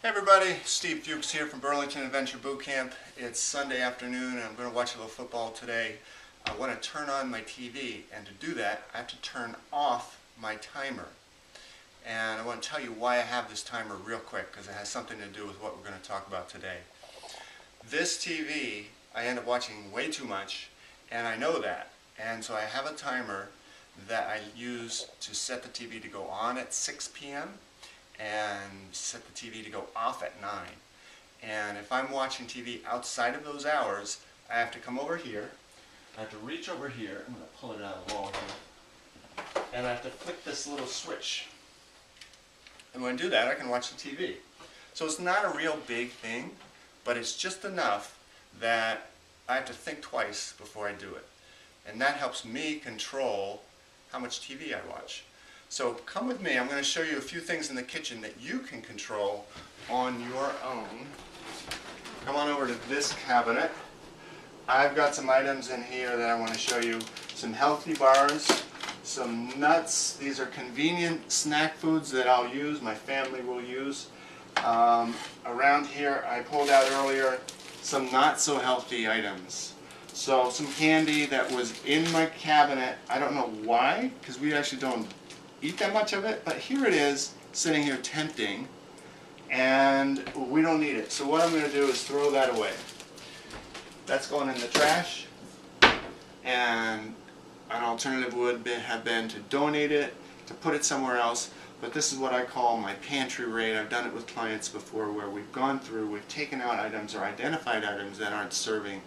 Hey everybody, Steve Fuchs here from Burlington Adventure Boot Camp. It's Sunday afternoon and I'm going to watch a little football today. I want to turn on my TV, and to do that I have to turn off my timer. And I want to tell you why I have this timer real quick, because it has something to do with what we're going to talk about today. This TV, I end up watching way too much, and I know that. And so I have a timer that I use to set the TV to go on at 6 p.m. and set the TV to go off at 9. And if I'm watching TV outside of those hours, I have to come over here. I have to reach over here. I'm going to pull it out of the wall here. And I have to flick this little switch. And when I do that, I can watch the TV. So it's not a real big thing, but it's just enough that I have to think twice before I do it. And that helps me control how much TV I watch. So come with me. I'm going to show you a few things in the kitchen that you can control on your own. Come on over to this cabinet. I've got some items in here that I want to show you. Some healthy bars, some nuts. These are convenient snack foods that I'll use, my family will use. Around here I pulled out earlier some not so healthy items. So some candy that was in my cabinet. I don't know why, because we actually don't eat that much of it, but here it is sitting here tempting, and we don't need it. So what I'm going to do is throw that away. That's going in the trash, and an alternative would have been to donate it, to put it somewhere else, but this is what I call my pantry raid. I've done it with clients before where we've gone through, we've taken out items or identified items that aren't serving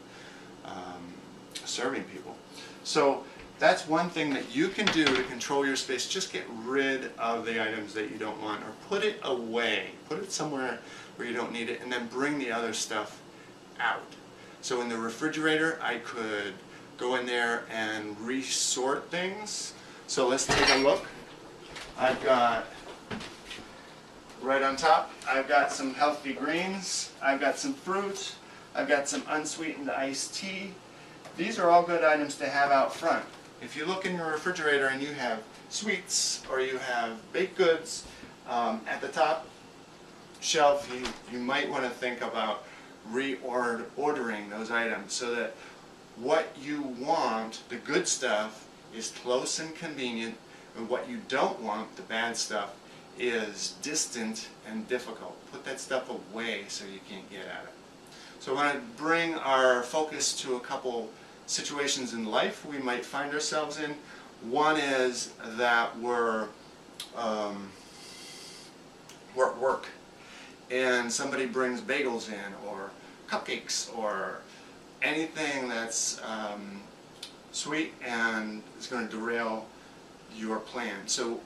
people. So that's one thing that you can do to control your space. Just get rid of the items that you don't want, or put it away. Put it somewhere where you don't need it, and then bring the other stuff out. So in the refrigerator, I could go in there and resort things. So let's take a look. I've got, right on top, I've got some healthy greens. I've got some fruit. I've got some unsweetened iced tea. These are all good items to have out front. If you look in your refrigerator and you have sweets or you have baked goods at the top shelf, you might want to think about reordering those items so that what you want, the good stuff, is close and convenient, and what you don't want, the bad stuff, is distant and difficult. Put that stuff away so you can't get at it. So I want to bring our focus to a couple situations in life we might find ourselves in. One is that we're at work and somebody brings bagels in, or cupcakes, or anything that's sweet and is going to derail your plan. So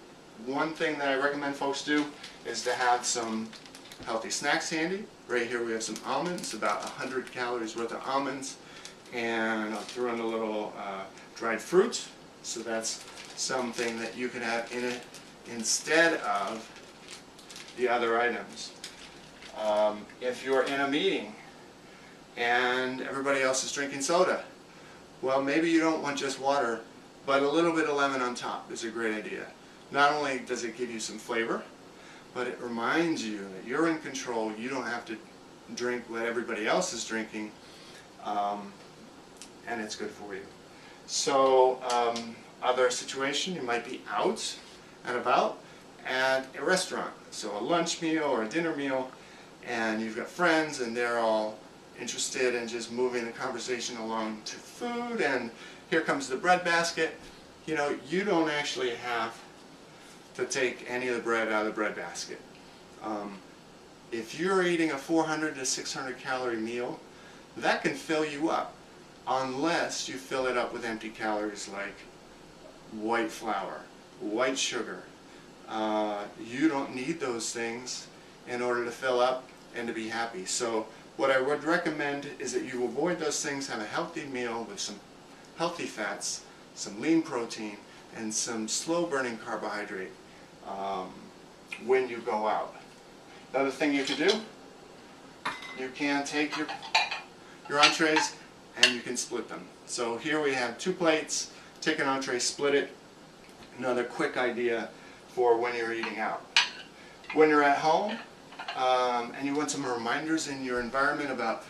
one thing that I recommend folks do is to have some healthy snacks handy. Right here we have some almonds, about 100 calories worth of almonds. And I'll throw in a little dried fruit, so that's something that you can have in it instead of the other items. If you're in a meeting and everybody else is drinking soda, well, maybe you don't want just water, but a little bit of lemon on top is a great idea. Not only does it give you some flavor, but it reminds you that you're in control. You don't have to drink what everybody else is drinking. And it's good for you. So other situation, you might be out and about at a restaurant, so a lunch meal or a dinner meal, and you've got friends and they're all interested in just moving the conversation along to food, and here comes the bread basket. You know, you don't actually have to take any of the bread out of the bread basket. If you're eating a 400 to 600 calorie meal, that can fill you up, unless you fill it up with empty calories like white flour, white sugar. You don't need those things in order to fill up and to be happy. So what I would recommend is that you avoid those things, have a healthy meal with some healthy fats, some lean protein, and some slow burning carbohydrate when you go out. Another thing you can do, you can take your entrees and you can split them. So here we have 2 plates, take an entree, split it. Another quick idea for when you're eating out. When you're at home, and you want some reminders in your environment about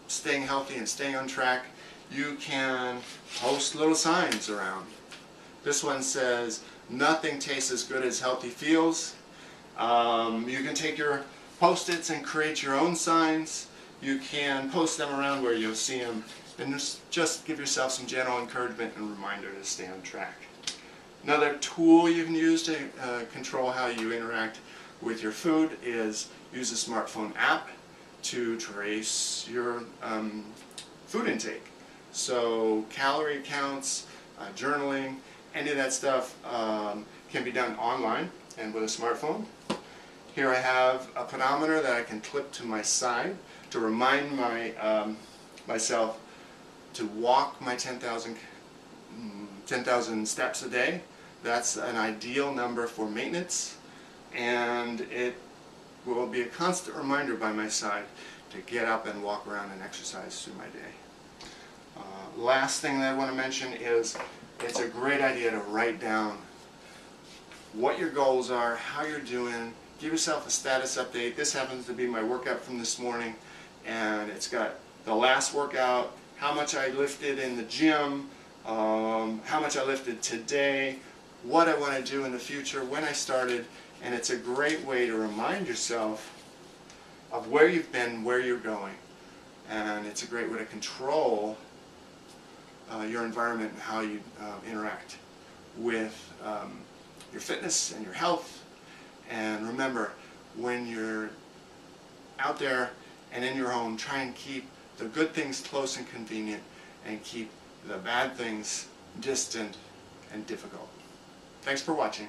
staying healthy and staying on track, you can post little signs around. This one says, "Nothing tastes as good as healthy feels." You can take your Post-its and create your own signs. You can post them around where you'll see them, and just give yourself some gentle encouragement and reminder to stay on track. Another tool you can use to control how you interact with your food is use a smartphone app to trace your food intake. So calorie counts, journaling, any of that stuff can be done online and with a smartphone. Here I have a pedometer that I can clip to my side to remind myself to walk my 10,000 steps a day. That's an ideal number for maintenance, and it will be a constant reminder by my side to get up and walk around and exercise through my day. Last thing that I want to mention is it's a great idea to write down what your goals are, how you're doing. Give yourself a status update. This happens to be my workout from this morning, and it's got the last workout, how much I lifted in the gym, how much I lifted today, what I want to do in the future, when I started, and it's a great way to remind yourself of where you've been, where you're going, and it's a great way to control your environment and how you interact with your fitness and your health. And remember, when you're out there and in your home, try and keep the good things close and convenient, and keep the bad things distant and difficult. Thanks for watching.